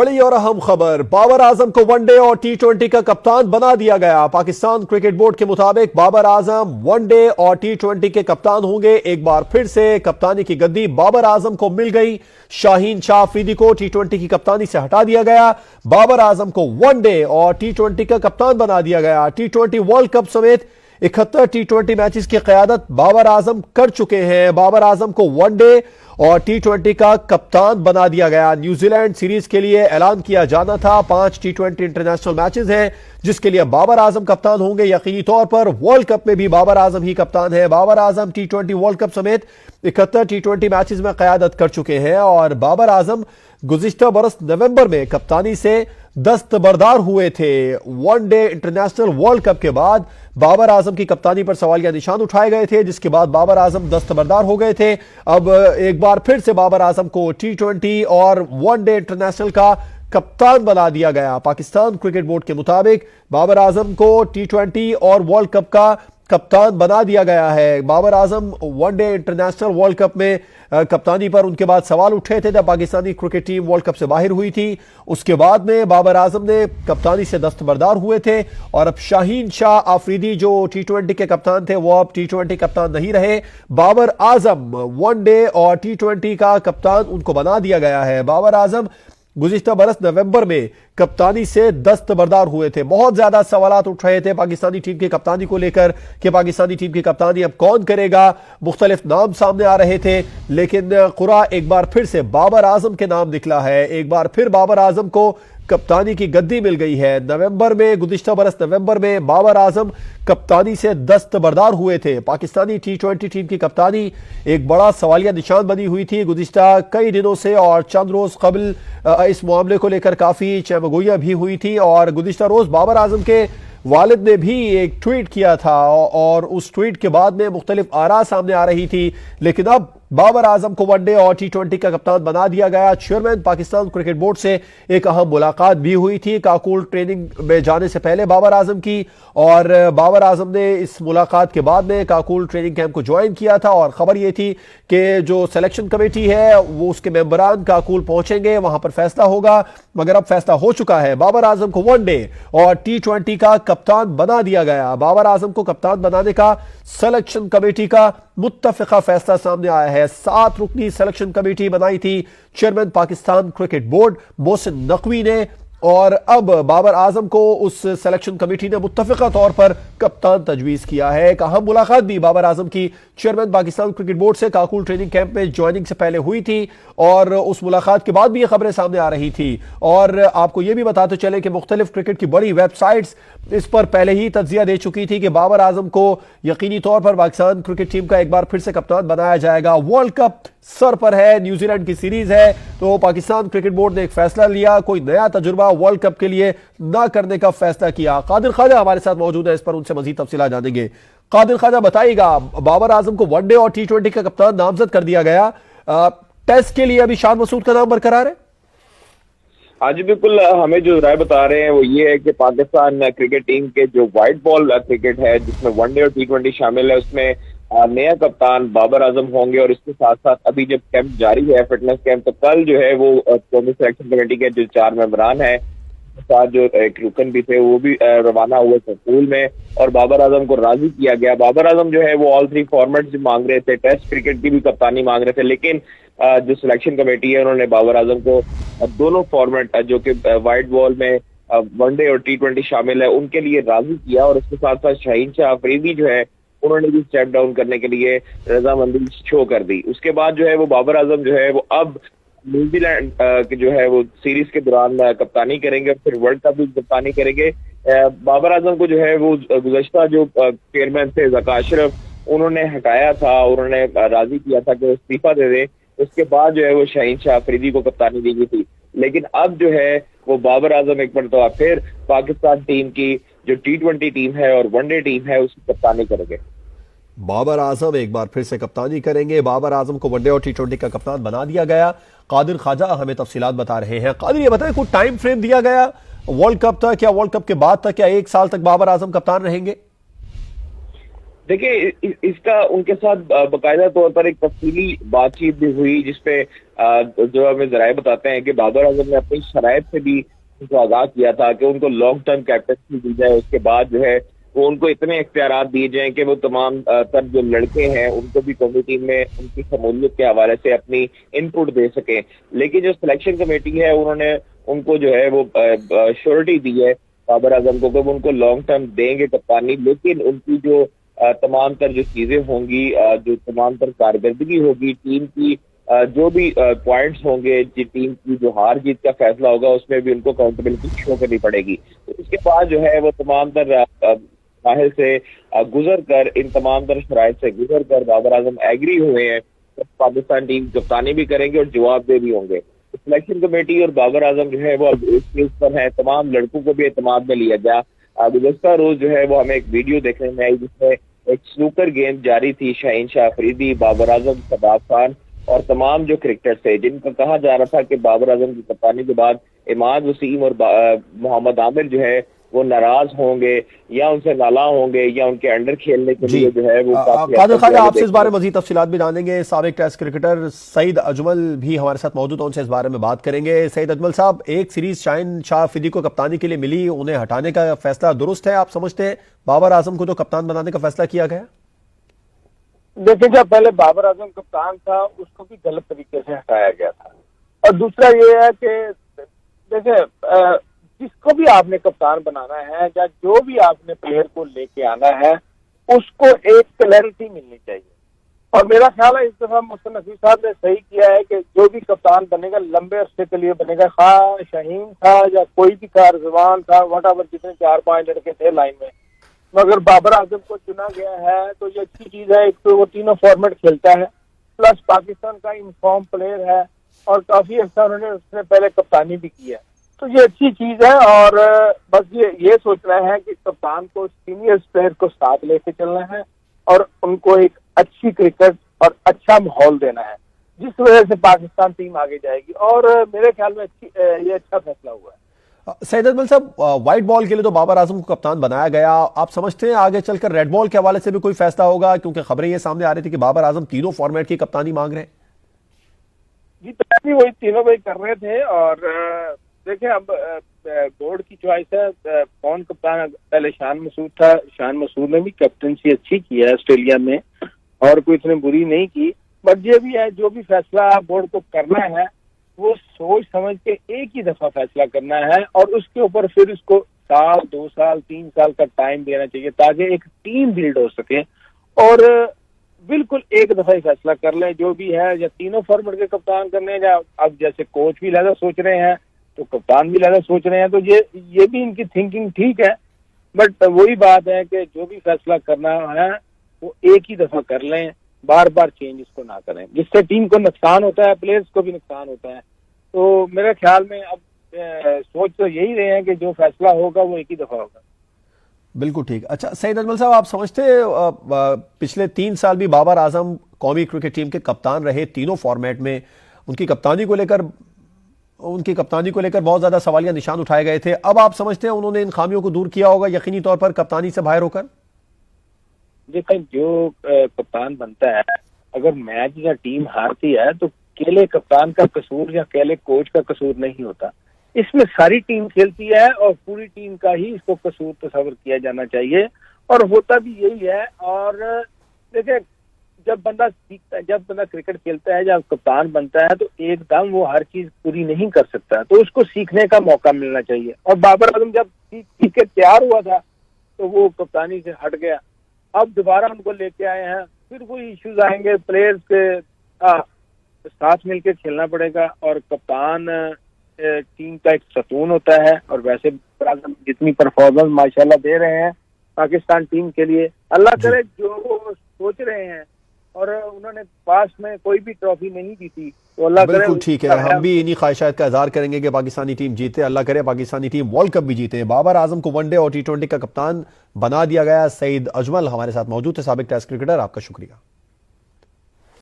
बड़ी और अहम खबर, बाबर आजम को वनडे और टी20 का कप्तान बना दिया गया। पाकिस्तान क्रिकेट बोर्ड के मुताबिक बाबर आजम वनडे और टी20 के कप्तान होंगे। एक बार फिर से कप्तानी की गद्दी बाबर आजम को मिल गई। शाहीन शाह अफरीदी को टी20 की कप्तानी से हटा दिया गया। बाबर आजम को वनडे और टी20 का कप्तान बना दिया गया। टी20 वर्ल्ड कप समेत 71 टी20 मैचेस की क़यादत बाबर आजम कर चुके हैं। बाबर आजम को वनडे और टी20 का कप्तान बना दिया गया। न्यूजीलैंड सीरीज के लिए ऐलान किया जाना था। 5 टी20 इंटरनेशनल मैचेस हैं जिसके लिए बाबर आजम कप्तान होंगे। यकीनी तौर पर वर्ल्ड कप में भी बाबर आजम ही कप्तान है। बाबर आजम टी20 वर्ल्ड कप समेत 71 टी20 मैचेस में क़यादत कर चुके हैं और बाबर आजम गुज़िश्ता बरस नवंबर में कप्तानी से दस्तबरदार हुए थे। वनडे इंटरनेशनल वर्ल्ड कप के बाद बाबर आजम की कप्तानी पर सवालिया निशान उठाए गए थे, जिसके बाद बाबर आजम दस्तबरदार हो गए थे। अब एक बार फिर से बाबर आजम को टी20 और वनडे इंटरनेशनल का कप्तान बना दिया गया। पाकिस्तान क्रिकेट बोर्ड के मुताबिक बाबर आजम को टी20 और वर्ल्ड कप का कप्तान बना दिया गया है। Babar Azam one day international world cup में कप्तानी पर उनके बाद सवाल उठे थे जब Pakistani cricket team world cup से बाहर हुई थी। उसके बाद में बाबर आजम ने कप्तानी से दस्तबरदार हुए थे और अब शाहीन शाह अफरीदी जो टी20 के कप्तान थे वो अब टी20 कप्तान नहीं रहे। बाबर आजम वनडे और टी20 का कप्तान उनको बना दिया गया है। बाबर आजम गुज़िश्ता बरस नवंबर में कप्तानी से दस्तबरदार हुए थे। बहुत ज्यादा सवालात उठ रहे थे पाकिस्तानी टीम की कप्तानी को लेकर कि पाकिस्तानी टीम की कप्तानी अब कौन करेगा। मुख्तलिफ नाम सामने आ रहे थे, लेकिन कुरा एक बार फिर से बाबर आजम के नाम निकला है। एक बार फिर बाबर आजम को कप्तानी की गद्दी मिल गई है। नवंबर में गुज़िश्ता बरस नवंबर में बाबर आजम कप्तानी से दस्तबरदार हुए थे। पाकिस्तानी टी20 टीम की कप्तानी एक बड़ा सवालिया निशान बनी हुई थी गुज़िश्ता कई दिनों से और चंद रोज कबल इस मामले को लेकर काफी चहमगोइयां भी हुई थी और गुज़िश्ता रोज बाबर आजम के वालिद ने भी एक ट्वीट किया था और उस ट्वीट के बाद में मुख्तलिफ आरा सामने आ रही थी। लेकिन अब बाबर आजम को वनडे और टी20 का कप्तान बना दिया गया। चेयरमैन पाकिस्तान क्रिकेट बोर्ड से एक अहम मुलाकात भी हुई थी काकुल ट्रेनिंग में जाने से पहले बाबर आजम की, और बाबर आजम ने इस मुलाकात के बाद में काकुल ट्रेनिंग कैंप को ज्वाइन किया था और खबर यह थी कि जो सिलेक्शन कमेटी है वो उसके मेंबरान काकुल पहुंचेंगे, वहां पर फैसला होगा। मगर अब फैसला हो चुका है, बाबर आजम को वनडे और टी20 का कप्तान बना दिया गया। बाबर आजम को कप्तान बनाने का सिलेक्शन कमेटी का मुत्तफिका फैसला सामने आया है। 7 रुकनी सिलेक्शन कमेटी बनाई थी chairman Pakistan cricket board Mohsin Naqvi ने, और अब बाबर आजम को उस सिलेक्शन कमेटी ने मुत्तफिका तौर पर कप्तान तजवीज किया है। एक अहम मुलाकात भी बाबर आजम की चेयरमैन पाकिस्तान क्रिकेट बोर्ड से काकुल ट्रेनिंग कैंप में ज्वाइनिंग से पहले हुई थी और उस मुलाकात के बाद भी ये खबरें सामने आ रही थी। और आपको ये भी बताते चले कि मुख्तलिफ क्रिकेट की बड़ी वेबसाइट्स इस पर पहले ही तज्जिया दे चुकी थी कि बाबर आजम को यकीनी तौर पर पाकिस्तान क्रिकेट टीम का एक बार फिर से कप्तान बनाया जाएगा। वर्ल्ड कप सर पर है, न्यूजीलैंड की सीरीज है, तो पाकिस्तान क्रिकेट बोर्ड ने एक फैसला लिया, कोई नया तजुर्बा वर्ल्ड कप के लिए ना करने का फैसला किया। कादिर ख्वाजा हमारे साथ मौजूद है, इस पर उनसे मजीद तफसीलात जानेंगे। कादिर ख्वाजा बताइएगा, बाबर आजम को वनडे और टी20 का कप्तान नामजद कर दिया गया, टेस्ट के लिए अभी शान मसूद का नाम बरकरार है? हाँ जी बिल्कुल, हमें जो राय बता रहे हैं वो ये है कि पाकिस्तान क्रिकेट टीम के जो व्हाइट बॉल क्रिकेट है जिसमें वनडे और टी20 शामिल है उसमें नया कप्तान बाबर आजम होंगे। और इसके साथ साथ अभी जब कैंप जारी है, फिटनेस कैंप, तो कल जो है वो कौमी सिलेक्शन कमेटी के जो 4 मेंबरान हैं साथ जो एक रुकन भी थे वो भी रवाना हुए स्कूल में और बाबर आजम को राजी किया गया। बाबर आजम जो है वो ऑल 3 फॉर्मेट्स मांग रहे थे, टेस्ट क्रिकेट की भी कप्तानी मांग रहे थे, लेकिन जो सिलेक्शन कमेटी है उन्होंने बाबर आजम को दोनों फॉर्मेट जो कि व्हाइट बॉल में वनडे और टी20 शामिल है उनके लिए राजी किया। और इसके साथ साथ शाहीन शाह अफरीदी जो है उन्होंने भी स्टेप डाउन करने के लिए रजामंदी शो कर दी। उसके बाद जो है वो बाबर आजम जो है वो अब न्यूजीलैंड के जो है वो सीरीज के दौरान कप्तानी करेंगे और फिर वर्ल्ड कप भी कप्तानी करेंगे। बाबर आजम को जो है वो गुज़श्ता जो चेयरमैन थे ज़का अशरफ उन्होंने हटाया था, उन्होंने राजी किया था कि वो इस्तीफा दे दें। उसके बाद जो है वो शाहीन शाह अफरीदी को कप्तानी दी गई थी, लेकिन अब जो है वो बाबर आजम एक मरतबा फिर पाकिस्तान टीम की जो टी20 टीम है और वनडे टीम है उसकी कप्तानी करेंगे। बाबर आजम एक बार फिर से कप्तानी करेंगे। बाबर आजम को वनडे और टी20 का कप्तान बना दिया गया। कादिर ख्वाजा हमें तफसीलात बता रहे हैं। कादिर, ये बताएं, कोई टाइम फ्रेम दिया गया वर्ल्ड कप तक या वर्ल्ड कप के बाद तक, या 1 साल तक बाबर आजम कप्तान रहेंगे? देखिए इसका उनके साथ बाकायदा तौर पर एक तफसीली बातचीत भी हुई, जिसपे जो हमें जराए बताते हैं कि बाबर आजम ने अपनी शराइत से भी उनको आगाह किया था कि उनको लॉन्ग टर्म कैप्टनसी दी जाए, उसके बाद जो है वो उनको इतने इख्तियारात दिए जाएं कि वो तमाम तर जो लड़के हैं उनको भी कौमी टीम में उनकी शमूलियत के हवाले से अपनी इनपुट दे सकें। लेकिन जो सिलेक्शन कमेटी है उन्होंने उनको जो है वो श्योरिटी दी है बाबर आजम को कि वो उनको लॉन्ग टर्म देंगे कप्तानी, लेकिन उनकी जो तमाम तर जो चीजें होंगी, जो तमाम तर कारकर्दगी होगी, टीम की जो भी पॉइंट्स होंगे, टीम की जो हार जीत का फैसला होगा उसमें भी उनको अकाउंटेबिलिटी शो करनी पड़ेगी। तो इसके बाद जो है वो तमाम तर मराहिल से गुजर कर, इन तमाम तर शराइत से गुजर कर बाबर आजम एग्री हुए हैं तो पाकिस्तान टीम कप्तानी भी करेंगे और जवाबदेह भी होंगे। तो सिलेक्शन कमेटी और बाबर आजम जो है वो अब इस चीज पर है, तमाम लड़कों को भी एतमाद में लिया गया। गुज़श्ता रोज जो है वो हमें एक वीडियो देखने में आई जिसमें एक स्नूकर गेम जारी थी, शाहीन शाह अफरीदी, बाबर आजम, शदाब खान और तमाम जो क्रिकेटर्स थे, जिनका कहा जा रहा था कि बाबर आजम की कप्तानी के बाद इमाद वसीम और मोहम्मद आमिर जो है वो नाराज होंगे या उनसे नाला होंगे या उनके अंडर खेलने के लिए जो है वो कादिर खान, आपसे इस बारे में मजीद तफसीलात भी जानेंगे। साबिक टेस्ट क्रिकेटर सईद अजमल भी हमारे साथ मौजूद हैं, उनसे इस बारे में बात करेंगे। सईद अजमल साहब, एक सीरीज शाहीन शाह अफरीदी को कप्तानी के लिए मिली, उन्हें हटाने का फैसला दुरुस्त है? आप समझते हैं बाबर आजम को जो कप्तान बनाने का फैसला किया गया? देखिए, जब पहले बाबर आजम कप्तान था उसको भी गलत तरीके से हटाया गया था। और दूसरा ये है कि देखिए, जिसको भी आपने कप्तान बनाना है या जो भी आपने प्लेयर को लेके आना है उसको एक क्लैरिटी मिलनी चाहिए। और मेरा ख्याल है इस दफा मोहसिन नकवी साहब ने सही किया है कि जो भी कप्तान बनेगा लंबे अरसे के लिए बनेगा, खा शाहीन था या कोई भी था, रिजवान था, वट जितने 4-5 लड़के थे लाइन में, मगर बाबर आजम को चुना गया है तो ये अच्छी चीज है। एक तो वो तीनों फॉर्मेट खेलता है, प्लस पाकिस्तान का इनफॉर्म प्लेयर है और काफी अच्छा उन्होंने उसने पहले कप्तानी भी की है, तो ये अच्छी चीज है। और बस ये सोचना है कि कप्तान को सीनियर प्लेयर को साथ लेके चलना है और उनको एक अच्छी क्रिकेट और अच्छा माहौल देना है, जिस वजह से पाकिस्तान टीम आगे जाएगी। और मेरे ख्याल में ये अच्छा फैसला हुआ है। सईद अजमल साहब, व्हाइट बॉल के लिए तो बाबर आजम को कप्तान बनाया गया, आप समझते हैं आगे चलकर रेड बॉल के हवाले से भी कोई फैसला होगा? क्योंकि खबरें ये सामने आ रही थी कि बाबर आजम तीनों फॉर्मेट की कप्तानी मांग रहे हैं। जी, पहले वही तीनों भाई कर रहे थे। और देखिए, अब बोर्ड की चॉइस है कौन कप्तान। पहले शान मसूद था, शान मसूद ने भी कैप्टनसी अच्छी की है ऑस्ट्रेलिया में और कोई इतनी बुरी नहीं की। बट ये भी है, जो भी फैसला बोर्ड को करना है वो सोच समझ के एक ही दफा फैसला करना है और उसके ऊपर फिर उसको 1 साल, 2 साल, 3 साल का टाइम देना चाहिए ताकि एक टीम बिल्ड हो सके। और बिल्कुल एक दफा ही फैसला कर लें जो भी है, या तीनों फॉर्मेट के कप्तान करने हैं, या अब जैसे कोच भी लहजा सोच रहे हैं तो कप्तान भी लहजा सोच रहे हैं, तो ये भी इनकी थिंकिंग ठीक है। बट वही बात है कि जो भी फैसला करना है वो एक ही दफा कर लें, बार बार चेंज इसको ना करें, जिससे टीम को नुकसान होता है, प्लेयर्स को भी नुकसान होता है। तो मेरे ख्याल में अब सोच तो यही रहे हैं कि जो फैसला होगा वो एक ही दफा होगा। बिल्कुल ठीक। अच्छा सईद अजमल साहब, आप समझते हैं पिछले 3 साल भी बाबर आजम कौमी क्रिकेट टीम के कप्तान रहे तीनों फॉर्मेट में, उनकी कप्तानी को लेकर बहुत ज्यादा सवालिया निशान उठाए गए थे। अब आप समझते हैं उन्होंने इन खामियों को दूर किया होगा यकीनी तौर पर कप्तानी से बाहर होकर? देखिए, जो कप्तान बनता है, अगर मैच या टीम हारती है तो अकेले कप्तान का कसूर या अकेले कोच का कसूर नहीं होता, इसमें सारी टीम खेलती है और पूरी टीम का ही इसको कसूर तस्वर किया जाना चाहिए और होता भी यही है। और देखिए, जब बंदा सीखता है, जब बंदा क्रिकेट खेलता है, जब कप्तान बनता है तो एकदम वो हर चीज पूरी नहीं कर सकता, तो उसको सीखने का मौका मिलना चाहिए। और बाबर आजम जब सीख के तैयार हुआ था तो वो कप्तानी से हट गया, अब दोबारा उनको लेके आए हैं, फिर वही इश्यूज आएंगे, प्लेयर्स के साथ मिलकर खेलना पड़ेगा। और कप्तान टीम का एक सतून होता है और वैसे जितनी परफॉर्मेंस माशाल्लाह दे रहे हैं पाकिस्तान टीम के लिए, अल्लाह करे जो वो सोच रहे हैं, और उन्होंने पास में कोई भी ट्रॉफी नहीं जीती तो अल्लाह करे। बिल्कुल ठीक है, हम भी इन्हीं ख्वाहिशात का इज़हार करेंगे कि पाकिस्तानी टीम जीते, अल्लाह करे पाकिस्तानी टीम वर्ल्ड कप भी जीते। बाबर आजम को वनडे और T20 का कप्तान बना दिया गया। सईद अजमल हमारे साथ मौजूद थे, साबिक टेस्ट क्रिकेटर, आपका शुक्रिया।